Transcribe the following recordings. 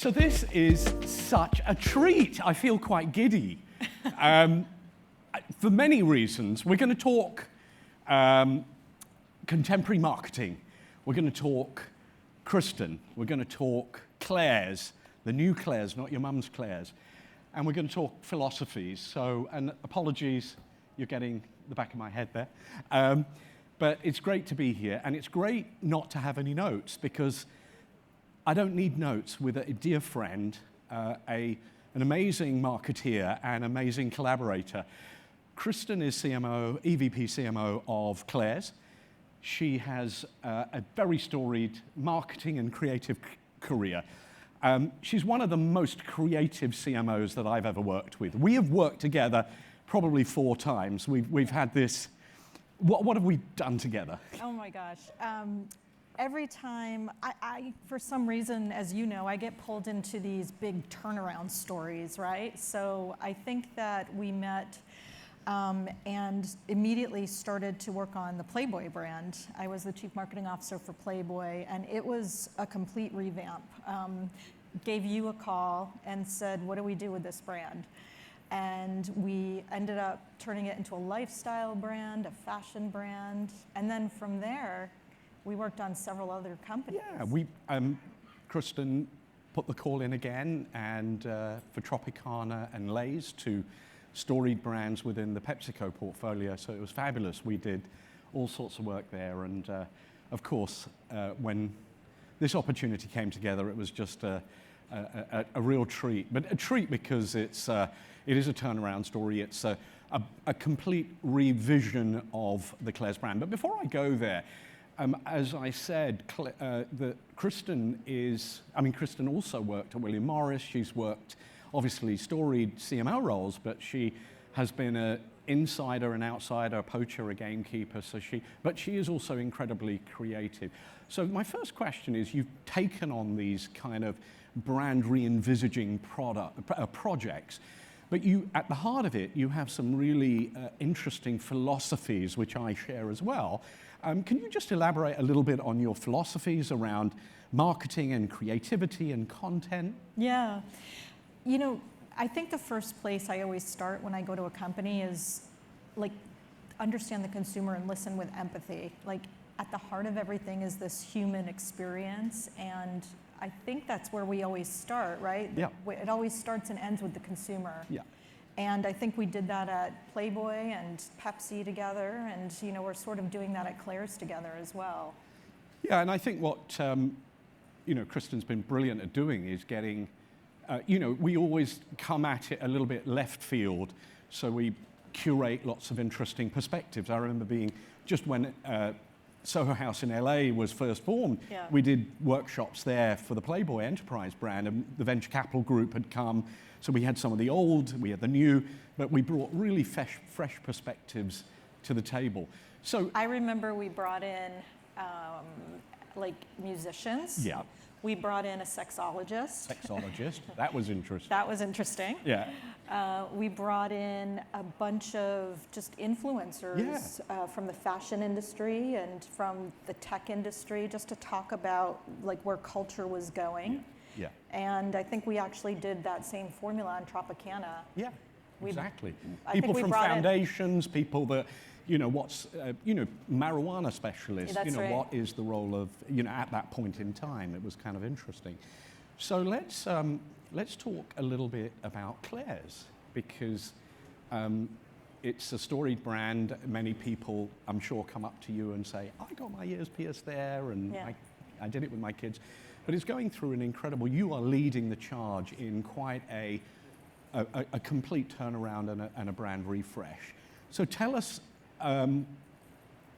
So this is such a treat. I feel quite giddy. For many reasons. We're going to talk contemporary marketing. We're going to talk Kristin. We're going to talk Claire's, the new Claire's, not your mum's Claire's. And we're going to talk philosophies. So, and apologies, you're getting the back of my head there. But it's great to be here, and it's great not to have any notes, because I don't need notes with a dear friend, an amazing marketeer and amazing collaborator. Kristin is CMO, EVP CMO of Claire's. She has a very storied marketing and creative career. She's one of the most creative CMOs that I've ever worked with. We have worked together probably 4 times. We've had this. What have we done together? Oh my gosh. Every time, I, for some reason, as you know, I get pulled into these big turnaround stories, right? So I think that we met and immediately started to work on the Playboy brand. I was the chief marketing officer for Playboy, and it was a complete revamp. Gave you a call and said, what do we do with this brand? And we ended up turning it into a lifestyle brand, a fashion brand, and then from there, we worked on several other companies. Yeah, Kristin put the call in again, and for Tropicana and Lay's, 2 storied brands within the PepsiCo portfolio, so it was fabulous. We did all sorts of work there, and of course, when this opportunity came together, it was just a real treat. But a treat because it is a turnaround story. It's a complete revision of the Claire's brand. But before I go there, as I said, Kristin also worked at William Morris. She's worked, obviously, storied CMO roles, but she has been an insider, an outsider, a poacher, a gamekeeper. But she is also incredibly creative. So my first question is, you've taken on these kind of brand re-envisaging projects, but you, at the heart of it, you have some really interesting philosophies, which I share as well. Can you just elaborate a little bit on your philosophies around marketing and creativity and content? Yeah. You know, I think the first place I always start when I go to a company is, like, understand the consumer and listen with empathy. Like, at the heart of everything is this human experience, and I think that's where we always start, right? Yeah. It always starts and ends with the consumer. Yeah. And I think we did that at Playboy and Pepsi together, and you know, we're sort of doing that at Claire's together as well. Yeah, and I think what Kristin's been brilliant at doing is getting, we always come at it a little bit left field, so we curate lots of interesting perspectives. I remember being, just when Soho House in LA was first formed, yeah, we did workshops there for the Playboy Enterprise brand, and the venture capital group had come. So we had some of the old, we had the new, but we brought really fresh perspectives to the table. So I remember we brought in like musicians. Yeah. We brought in a sexologist. That was interesting. That was interesting. Yeah. We brought in a bunch of just influencers, yeah, from the fashion industry and from the tech industry, just to talk about like where culture was going. Yeah. Yeah. And I think we actually did that same formula on Tropicana. Yeah, exactly. People from foundations, people that, marijuana specialists, That's right. What is the role of, at that point in time. It was kind of interesting. So let's talk a little bit about Claire's, because it's a storied brand. Many people, I'm sure, come up to you and say, I got my ears pierced there, and yeah, I did it with my kids. But it's going through an incredible, you are leading the charge in quite a complete turnaround and a brand refresh. So tell us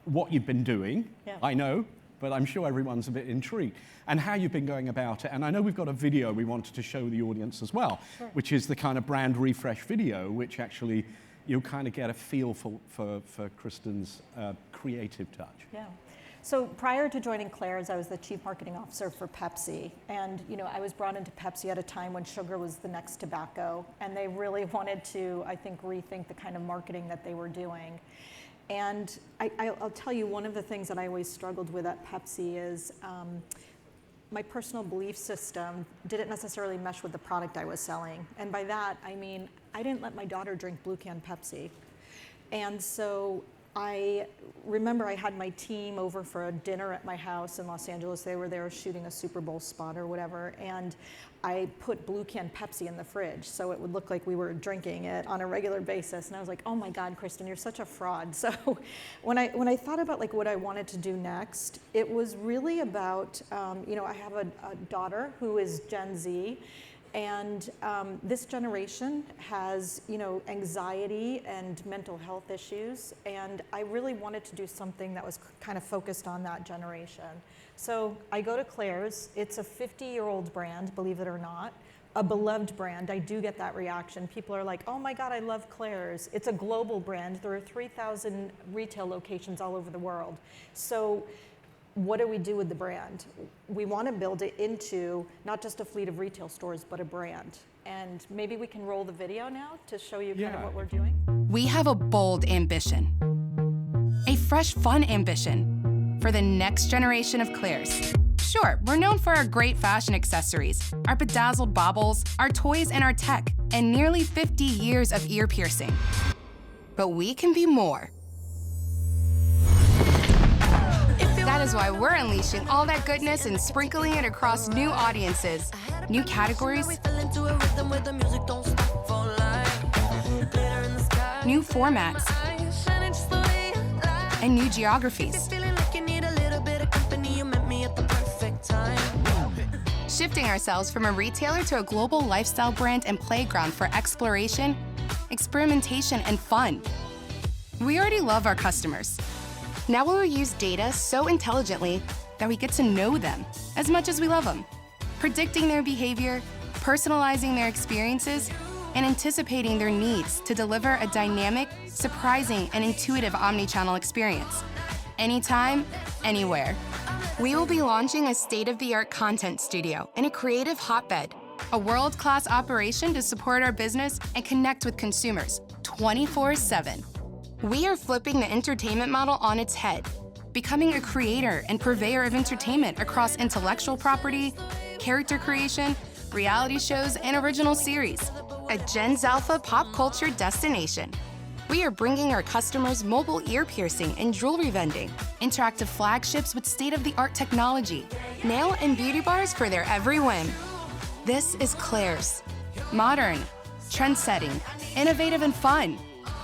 what you've been doing. Yeah. I know, but I'm sure everyone's a bit intrigued. And how you've been going about it. And I know we've got a video we wanted to show the audience as well, sure, which is the kind of brand refresh video, which actually you'll kind of get a feel for Kristin's creative touch. Yeah. So prior to joining Claire's, I was the chief marketing officer for Pepsi. And I was brought into Pepsi at a time when sugar was the next tobacco. And they really wanted to, I think, rethink the kind of marketing that they were doing. And I'll tell you, one of the things that I always struggled with at Pepsi is my personal belief system didn't necessarily mesh with the product I was selling. And by that, I mean, I didn't let my daughter drink blue can Pepsi. And so I remember I had my team over for a dinner at my house in Los Angeles. They were there shooting a Super Bowl spot or whatever, and I put blue can Pepsi in the fridge so it would look like we were drinking it on a regular basis. And I was like, oh my God, Kristin, you're such a fraud. So when I thought about like what I wanted to do next, it was really about, I have a daughter who is Gen Z. And this generation has, anxiety and mental health issues, and I really wanted to do something that was kind of focused on that generation. So I go to Claire's. It's a 50-year-old brand, believe it or not, a beloved brand. I do get that reaction. People are like, oh my God, I love Claire's. It's a global brand. There are 3,000 retail locations all over the world. So what do we do with the brand? We want to build it into not just a fleet of retail stores, but a brand. And maybe we can roll the video now to show you kind of what we're doing. We have a bold ambition, a fresh, fun ambition for the next generation of Claire's. Sure, we're known for our great fashion accessories, our bedazzled baubles, our toys, and our tech, and nearly 50 years of ear piercing. But we can be more. That is why we're unleashing all that goodness and sprinkling it across new audiences, new categories, new formats, and new geographies. Shifting ourselves from a retailer to a global lifestyle brand and playground for exploration, experimentation, and fun. We already love our customers. Now we will use data so intelligently that we get to know them as much as we love them, predicting their behavior, personalizing their experiences, and anticipating their needs to deliver a dynamic, surprising, and intuitive omni-channel experience. Anytime, anywhere. We will be launching a state-of-the-art content studio and a creative hotbed, a world-class operation to support our business and connect with consumers 24/7. We are flipping the entertainment model on its head, becoming a creator and purveyor of entertainment across intellectual property, character creation, reality shows, and original series. A Gen Alpha pop culture destination. We are bringing our customers mobile ear piercing and jewelry vending, interactive flagships with state-of-the-art technology, nail and beauty bars for their every whim. This is Claire's. Modern, trend-setting, innovative, and fun.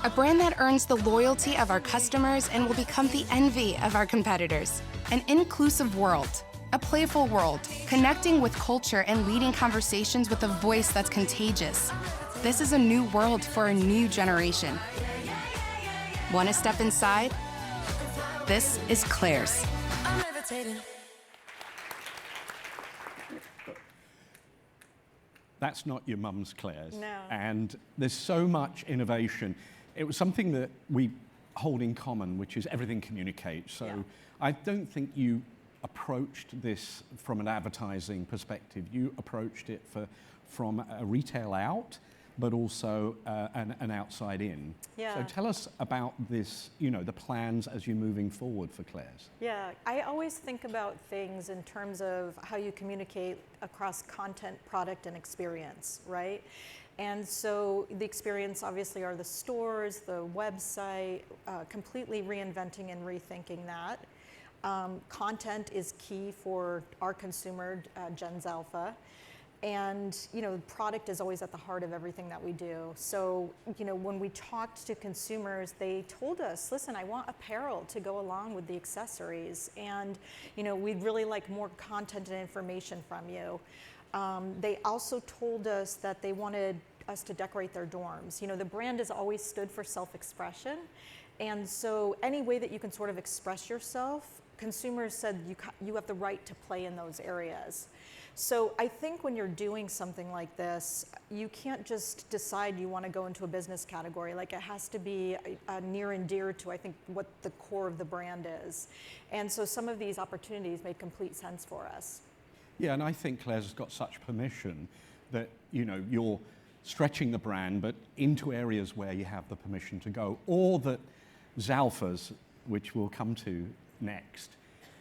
A brand that earns the loyalty of our customers and will become the envy of our competitors. An inclusive world, a playful world, connecting with culture and leading conversations with a voice that's contagious. This is a new world for a new generation. Want to step inside? This is Claire's. That's not your mum's Claire's. No. And there's so much innovation. It was something that we hold in common, which is everything communicates. So Yeah. I don't think you approached this from an advertising perspective. You approached it from a retail out, but also an outside in. Yeah. So tell us about this, the plans as you're moving forward for Claire's. Yeah, I always think about things in terms of how you communicate across content, product, and experience, right? And so the experience obviously are the stores, the website, completely reinventing and rethinking that. Content is key for our consumer, Gen Alpha. And product is always at the heart of everything that we do. So when we talked to consumers, they told us, listen, I want apparel to go along with the accessories, and we'd really like more content and information from you. They also told us that they wanted us to decorate their dorms. The brand has always stood for self-expression, and so any way that you can sort of express yourself, consumers said you have the right to play in those areas. So I think when you're doing something like this, you can't just decide you want to go into a business category. Like, it has to be near and dear to, I think, what the core of the brand is. And so some of these opportunities made complete sense for us. Yeah, and I think Claire's has got such permission that you're stretching the brand, but into areas where you have the permission to go, or that Zalfas, which we'll come to next,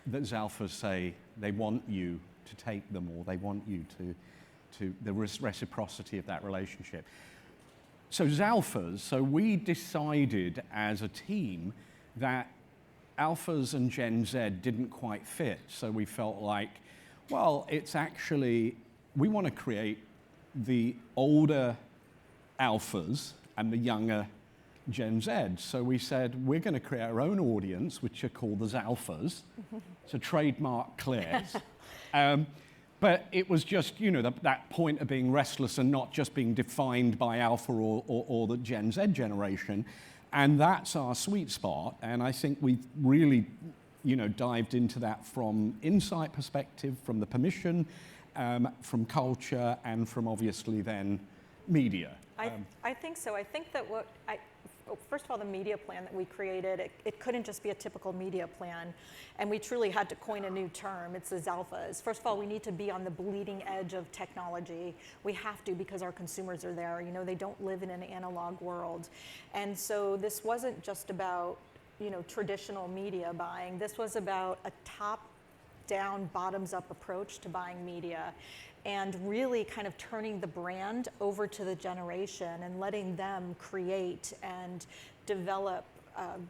that Zalfas say they want you to take them, or they want you to the reciprocity of that relationship. So Zalphas, so we decided as a team that Alphas and Gen Z didn't quite fit. So we felt like, well, it's actually, we want to create the older Alphas and the younger Gen Z. So we said, we're going to create our own audience, which are called the Zalphas. It's a trademark Claire's. But it was just, you know, that point of being restless and not just being defined by Alpha or the Gen Z generation. And that's our sweet spot. And I think we've really, you know, dived into that from insight perspective, from the permission, from culture, and from obviously then media. I think so. I think that first of all, the media plan that we created, it couldn't just be a typical media plan. And we truly had to coin a new term. It's the Zalphas. First of all, we need to be on the bleeding edge of technology. We have to, because our consumers are there. You know, they don't live in an analog world. And so this wasn't just about, you know, traditional media buying. This was about a top-down, bottoms-up approach to buying media, and really kind of turning the brand over to the generation and letting them create and develop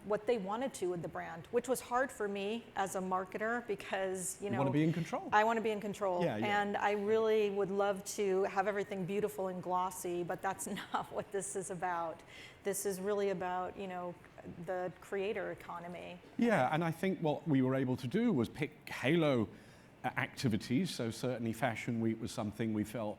what they wanted to with the brand, which was hard for me as a marketer because, you know, want to be in control. I want to be in control. Yeah. And I really would love to have everything beautiful and glossy, but that's not what this is about. This is really about, you know, the creator economy. Yeah, and I think what we were able to do was pick halo activities. So certainly Fashion Week was something we felt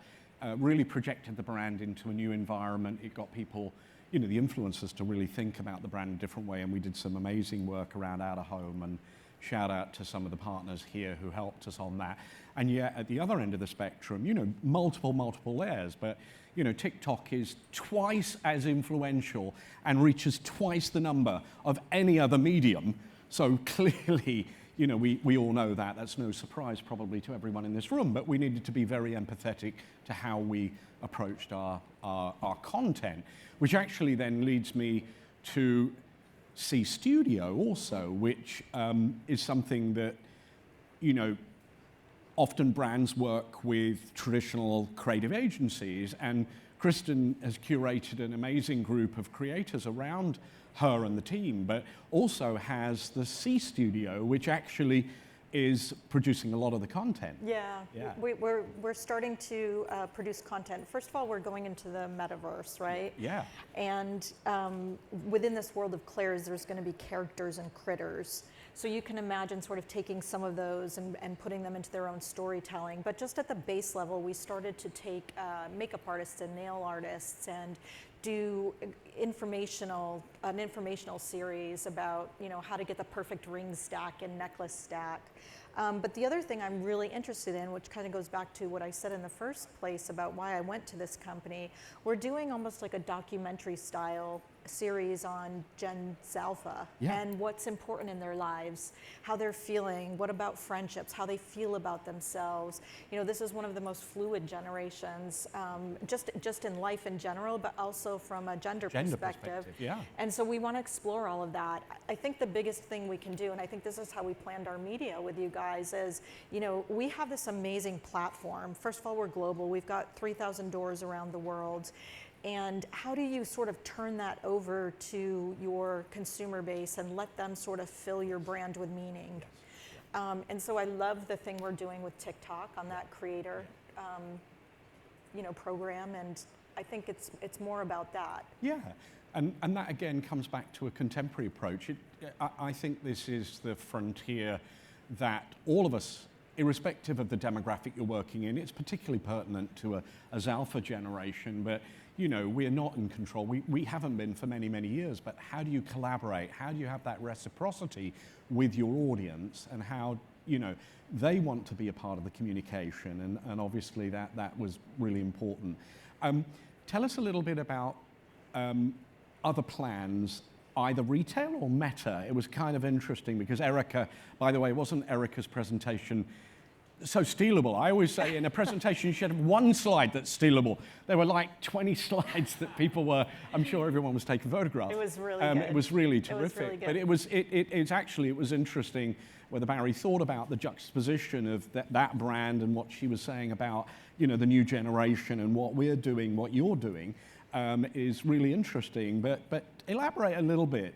really projected the brand into a new environment. It got people, you know, the influencers to really think about the brand in a different way, and we did some amazing work around out of home, and shout out to some of the partners here who helped us on that. And yet at the other end of the spectrum, you know, multiple layers, but you know, TikTok is twice as influential and reaches twice the number of any other medium. So clearly, you know, we all know that. That's no surprise probably to everyone in this room, but we needed to be very empathetic to how we approached our content, which actually then leads me to C Studio also, which is something that, you know, often brands work with traditional creative agencies, and Kristin has curated an amazing group of creators around her and the team, but also has the C Studio, which actually is producing a lot of the content. Yeah. We're starting to produce content. First of all, we're going into the metaverse, right? Yeah. And within this world of Claire's, there's going to be characters and critters. So you can imagine sort of taking some of those and putting them into their own storytelling. But just at the base level, we started to take makeup artists and nail artists and do an informational series about, you know, how to get the perfect ring stack and necklace stack. But the other thing I'm really interested in, which kind of goes back to what I said in the first place about why I went to this company, we're doing almost like a documentary style series on Gen Alpha and what's important in their lives, how they're feeling, what about friendships, how they feel about themselves. You know, this is one of the most fluid generations, just in life in general, but also from a gender perspective. Yeah. And so we want to explore all of that. I think the biggest thing we can do, and I think this is how we planned our media with you guys, is, you know, we have this amazing platform. First of all, we're global. We've got 3,000 doors around the world. And how do you sort of turn that over to your consumer base and let them sort of fill your brand with meaning? And so I love the thing we're doing with TikTok on that creator, you know, program. And I think it's more about that. Yeah, and that again comes back to a contemporary approach. I think this is the frontier that all of us, irrespective of the demographic you're working in, it's particularly pertinent to a Alpha generation, but you know, we're not in control. We haven't been for many, many years, but how do you collaborate? How do you have that reciprocity with your audience, and how, you know, they want to be a part of the communication, and obviously that was really important. Tell us a little bit about other plans, either retail or meta. It was kind of interesting because Erica, by the way, wasn't Erica's presentation so stealable. I always say in a presentation you should have one slide that's stealable. There were like 20 slides that people were, I'm sure everyone was taking photographs. It was really good. It was really terrific. It was really good. But it was interesting whether Barry thought about the juxtaposition of that brand and what she was saying about, the new generation and what we're doing, what you're doing, is really interesting. But elaborate a little bit.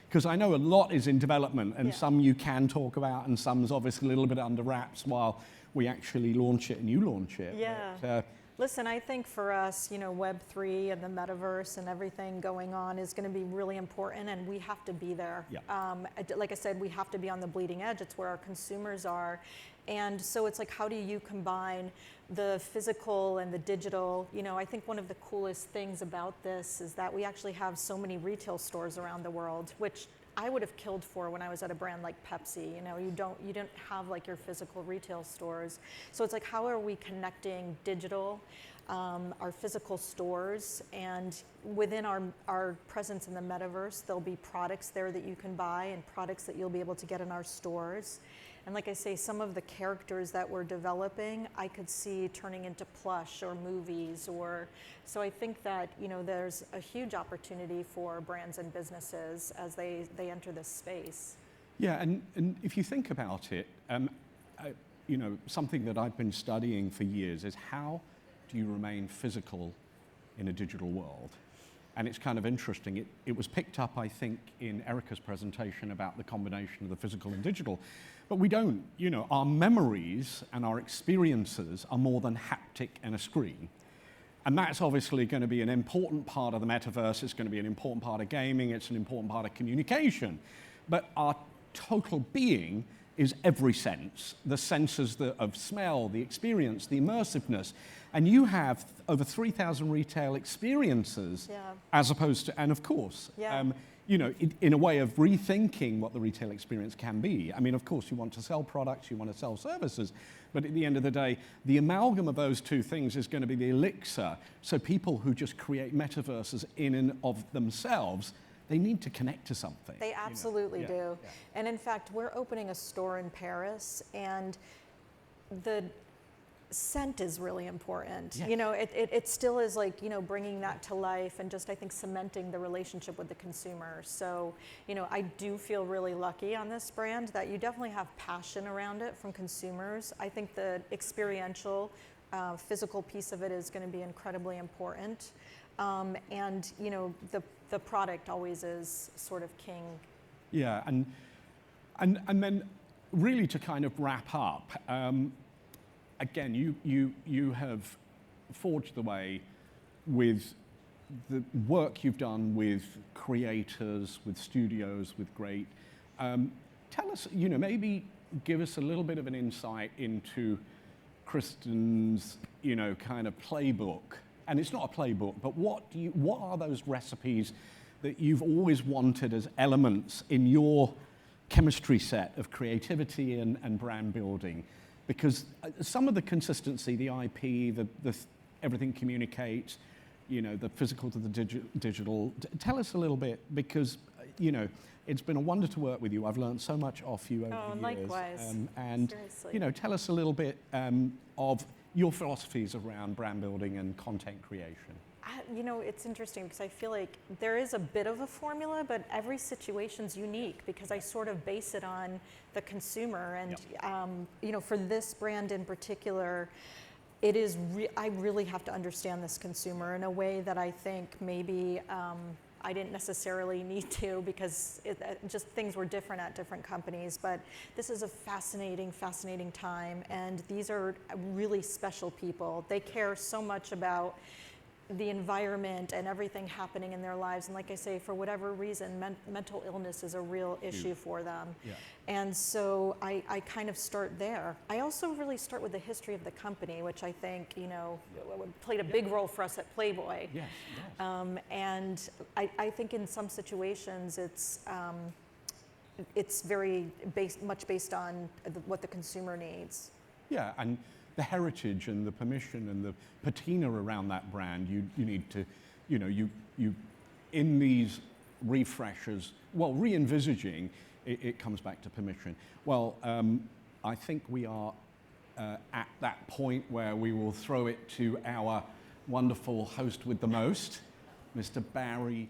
Because I know a lot is in development, and some you can talk about, and some's obviously a little bit under wraps while we actually launch it and you launch it. Yeah. But, listen, I think for us, Web3 and the metaverse and everything going on is going to be really important, and we have to be there. Yeah. Like I said, we have to be on the bleeding edge. It's where our consumers are. And so it's like, how do you combine the physical and the digital? I think one of the coolest things about this is that we actually have so many retail stores around the world, which I would have killed for when I was at a brand like Pepsi. You don't have like your physical retail stores. So it's like, how are we connecting digital, our physical stores, and within our presence in the metaverse, there'll be products there that you can buy and products that you'll be able to get in our stores. And like I say, some of the characters that we're developing, I could see turning into plush or movies, so I think that, there's a huge opportunity for brands and businesses as they enter this space. yeah, and if you think about it, something that I've been studying for years is how do you remain physical in a digital world? And it's kind of interesting. It was picked up, I think, in Erica's presentation about the combination of the physical and digital. But we don't, our memories and our experiences are more than haptic and a screen. And that's obviously going to be an important part of the metaverse. It's going to be an important part of gaming. It's an important part of communication. But our total being is every sense, the senses of smell, the experience, the immersiveness. And you have over 3,000 retail experiences as opposed to, and of course, in a way of rethinking what the retail experience can be. I mean, of course, you want to sell products, you want to sell services, but at the end of the day, the amalgam of those two things is going to be the elixir. So people who just create metaverses in and of themselves, they need to connect to something. They absolutely do. Yeah. And in fact, we're opening a store in Paris, and the scent is really important. Yes. It still is like, bringing that to life and just, I think, cementing the relationship with the consumer. So, I do feel really lucky on this brand that you definitely have passion around it from consumers. I think the experiential, physical piece of it is going to be incredibly important. And, the product always is sort of king. Yeah, and then really to kind of wrap up, again, you have forged the way with the work you've done with creators, with studios, with great. Tell us, maybe give us a little bit of an insight into Kristin's, kind of playbook. And it's not a playbook, but what are those recipes that you've always wanted as elements in your chemistry set of creativity and brand building? Because some of the consistency, the IP, the everything communicates, the physical to the digital. Tell us a little bit, because it's been a wonder to work with you. I've learned so much off you over the years. Likewise. And seriously. Tell us a little bit of your philosophies around brand building and content creation. It's interesting because I feel like there is a bit of a formula, but every situation's unique because I sort of base it on the consumer. And, for this brand in particular, it is, I really have to understand this consumer in a way that I think maybe I didn't necessarily need to, because just things were different at different companies. But this is a fascinating, fascinating time. And these are really special people. They care so much about the environment and everything happening in their lives. And like I say, for whatever reason, mental illness is a real issue for them. Yeah. And so I kind of start there. I also really start with the history of the company, which I think, played a big role for us at Playboy. Yes. And I think in some situations it's very much based on what the consumer needs. Yeah, and the heritage and the permission and the patina around that brand, you need to, you in these refreshers, re-envisaging, it comes back to permission. Well, I think we are at that point where we will throw it to our wonderful host with the most, Mr. Barry